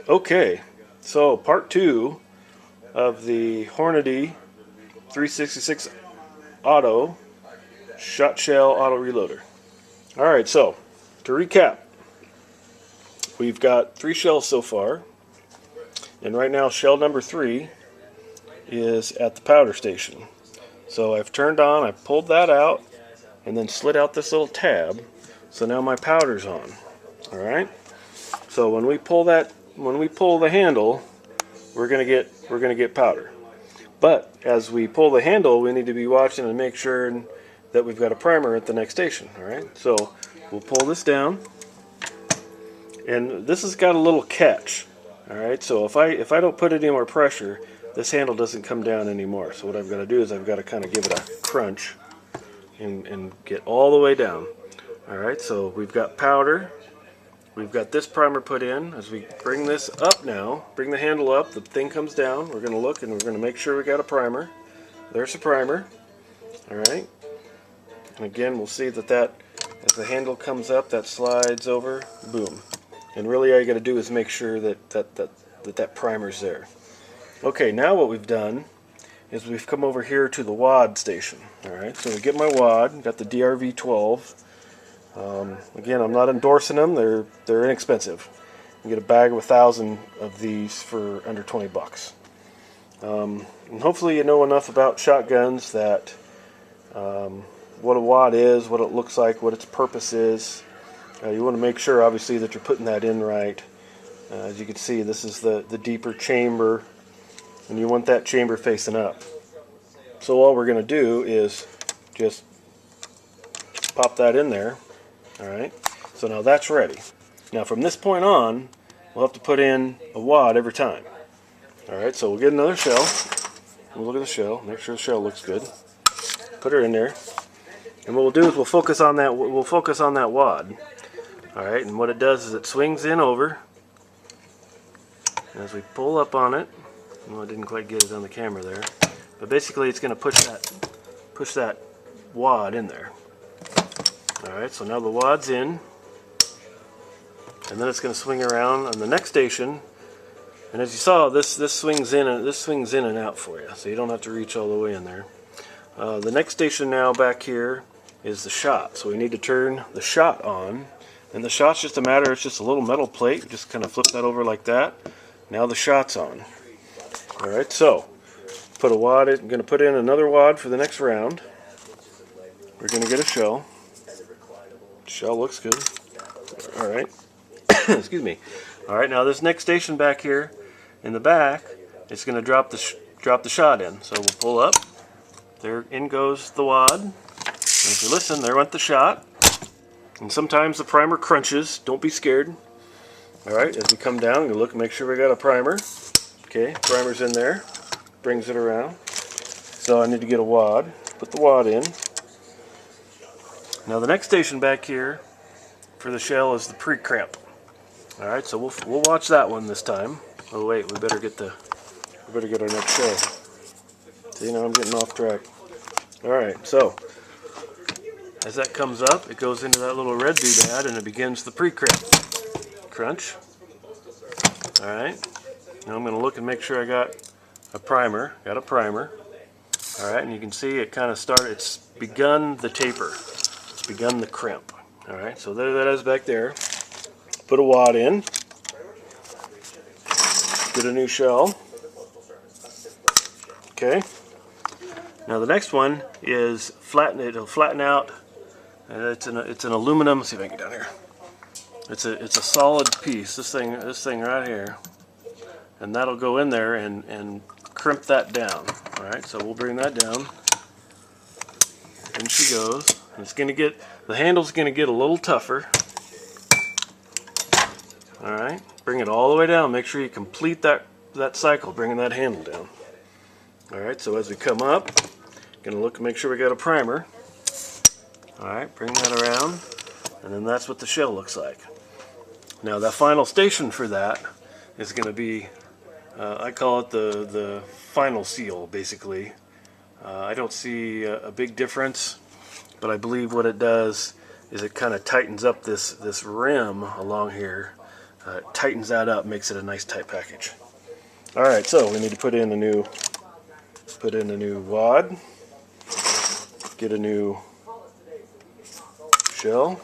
Okay, so part two of the Hornady 366 Auto Shot Shell Auto Reloader. Alright, so to recap, we've got 3 shells so far, and right now shell number 3 is at the powder station. So I've turned on, I pulled that out, and then slid out this little tab, so now my powder's on. Alright, so when we pull the handle, we're gonna get powder. But as we pull the handle, we need to be watching and make sure that we've got a primer at the next station. All right, so we'll pull this down, and this has got a little catch. All right, so if I don't put any more pressure, this handle doesn't come down anymore. So what I've got to do is I've got to kind of give it a crunch and get all the way down. All right, so we've got powder. We've got this primer put in. As we bring this up now, bring the handle up, the thing comes down. We're going to look and we're going to make sure we got a primer. There's a primer. Alright. And again, we'll see that as the handle comes up, that slides over, boom. And really all you got to do is make sure that primer's there. Okay, now what we've done is we've come over here to the wad station. Alright, so we get my wad, got the DRV12. Again, I'm not endorsing them. They're inexpensive. You get a bag of 1,000 of these for under 20 bucks. And hopefully you know enough about shotguns that what a wad is, what it looks like, what its purpose is. You want to make sure, obviously, that you're putting that in right. As you can see, this is the deeper chamber, and you want that chamber facing up. So all we're going to do is just pop that in there. Alright, so now that's ready. Now from this point on, we'll have to put in a wad every time. Alright, so we'll get another shell. We'll look at the shell, make sure the shell looks good. Put her in there. And what we'll do is we'll focus on that wad. Alright, and what it does is it swings in over. And as we pull up on it, well, I didn't quite get it on the camera there. But basically it's going to push that wad in there. Alright, so now the wad's in, and then it's going to swing around on the next station, and as you saw, this swings in and out for you, so you don't have to reach all the way in there. The next station now back here is the shot, so we need to turn the shot on, and the shot's just it's just a little metal plate. You just kind of flip that over like that. Now the shot's on. Alright, so put a wad in. I'm going to put in another wad for the next round. We're going to get a shell. Shell looks good. Alright. Excuse me. Alright, now this next station back here in the back, it's going to drop the shot in. So we'll pull up. There in goes the wad. And if you listen, there went the shot. And sometimes the primer crunches. Don't be scared. Alright, as we come down, we look and make sure we got a primer. Okay, primer's in there. Brings it around. So I need to get a wad. Put the wad in. Now the next station back here for the shell is the pre-crimp. Alright, so we'll watch that one this time. Oh wait, we better get our next shell. See, now I'm getting off track. Alright, so as that comes up, it goes into that little red doodad and it begins the pre-crimp. Crunch. Alright. Now I'm going to look and make sure I got a primer. Got a primer. Alright, and you can see it kind of it's begun the taper. Begun the crimp. Alright, so there that is back there. Put a wad in. Get a new shell. Okay. Now the next one is it'll flatten out. It's an aluminum. Let's see if I can get down here. It's a solid piece. This thing right here. And that'll go in there and crimp that down. Alright, so we'll bring that down. In she goes. The handle's going to get a little tougher. Alright, bring it all the way down. Make sure you complete that cycle, bringing that handle down. Alright, so as we come up, going to look and make sure we got a primer. Alright, bring that around, and then that's what the shell looks like. Now that final station for that is going to be, I call it the final seal, basically. I don't see a big difference. But I believe what it does is it kind of tightens up this rim along here It tightens that up, makes it a nice tight package. All right, so we need to put in a new wad, get a new shell,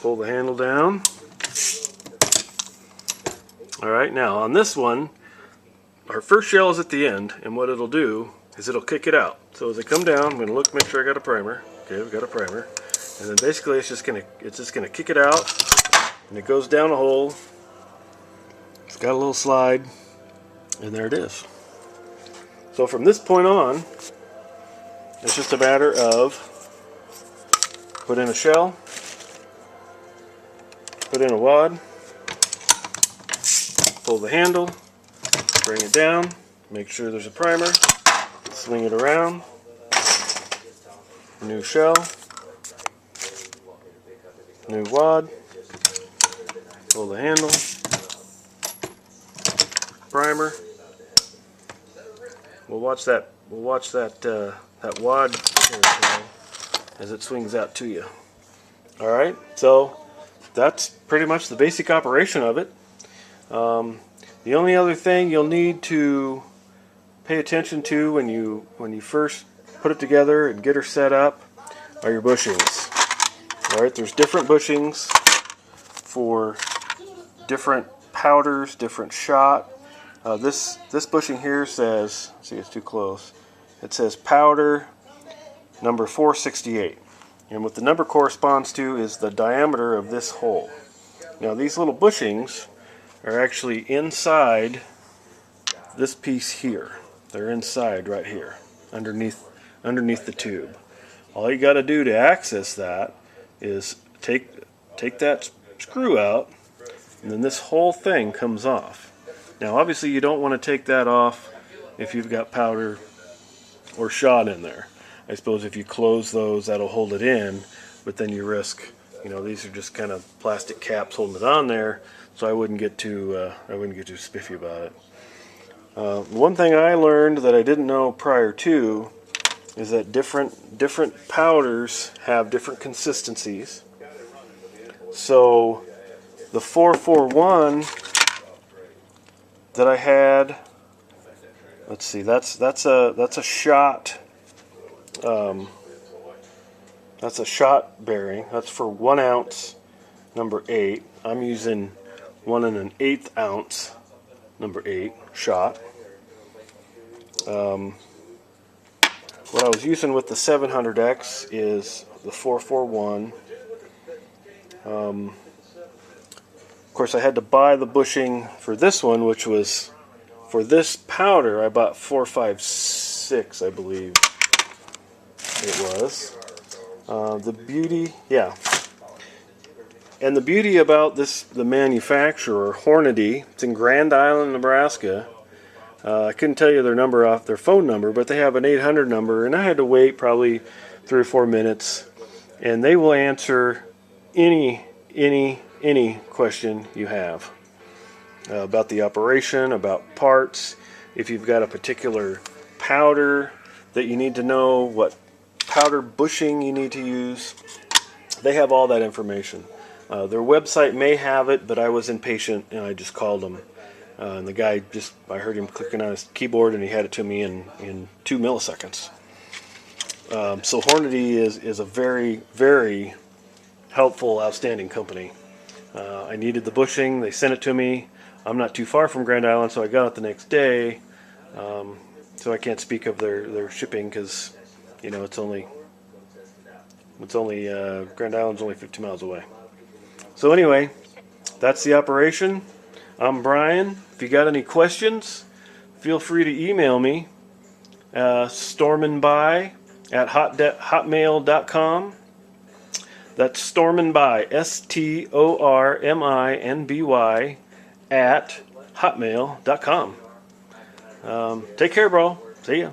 pull the handle down. All right, now on this one, our first shell is at the end, and what it'll do is it'll kick it out. So as I come down, I'm going to look, make sure I got a primer. Okay, we've got a primer, and then basically it's just gonna kick it out, and it goes down a hole. It's got a little slide, and there it is. So from this point on, it's just a matter of put in a shell, put in a wad, pull the handle, bring it down, make sure there's a primer, swing it around, new shell, new wad, pull the handle, primer. We'll watch that wad as it swings out to you. All right, so that's pretty much the basic operation of it. The only other thing you'll need to pay attention to when you first put it together and get her set up are your bushings. All right, there's different bushings for different powders, different shot. This bushing here says, see, it's too close. It says powder number 468, and what the number corresponds to is the diameter of this hole. Now these little bushings are actually inside this piece here. They're inside right here, underneath the tube. All you got to do to access that is take that screw out, and then this whole thing comes off. Now obviously you don't want to take that off if you've got powder or shot in there. I suppose if you close those, that'll hold it in, but then you risk, these are just kind of plastic caps holding it on there, so I wouldn't get too spiffy about it. One thing I learned that I didn't know prior to is that different powders have different consistencies. So the 441 that I had, let's see, that's a shot. That's a shot bearing. That's for 1 ounce, number 8. I'm using 1 1/8 ounce, number 8 shot. What I was using with the 700X is the 441. Of course, I had to buy the bushing for this one, which was, for this powder, I bought 456, I believe it was. The beauty about the manufacturer, Hornady, it's in Grand Island, Nebraska. I couldn't tell you their phone number, but they have an 800 number, and I had to wait probably 3 or 4 minutes, and they will answer any question you have about the operation, about parts. If you've got a particular powder that you need to know what powder bushing you need to use, they have all that information. Their website may have it, but I was impatient and I just called them. And the guy I heard him clicking on his keyboard and he had it to me in 2 milliseconds. So Hornady is a very, very helpful, outstanding company. I needed the bushing, they sent it to me. I'm not too far from Grand Island, so I got it the next day. So I can't speak of their shipping because, it's only Grand Island's only 50 miles away. So anyway, that's the operation. I'm Brian. If you got any questions, feel free to email me, storminby@hotmail.com. That's Storminby, STORMINBY @hotmail.com. Take care, bro. See ya.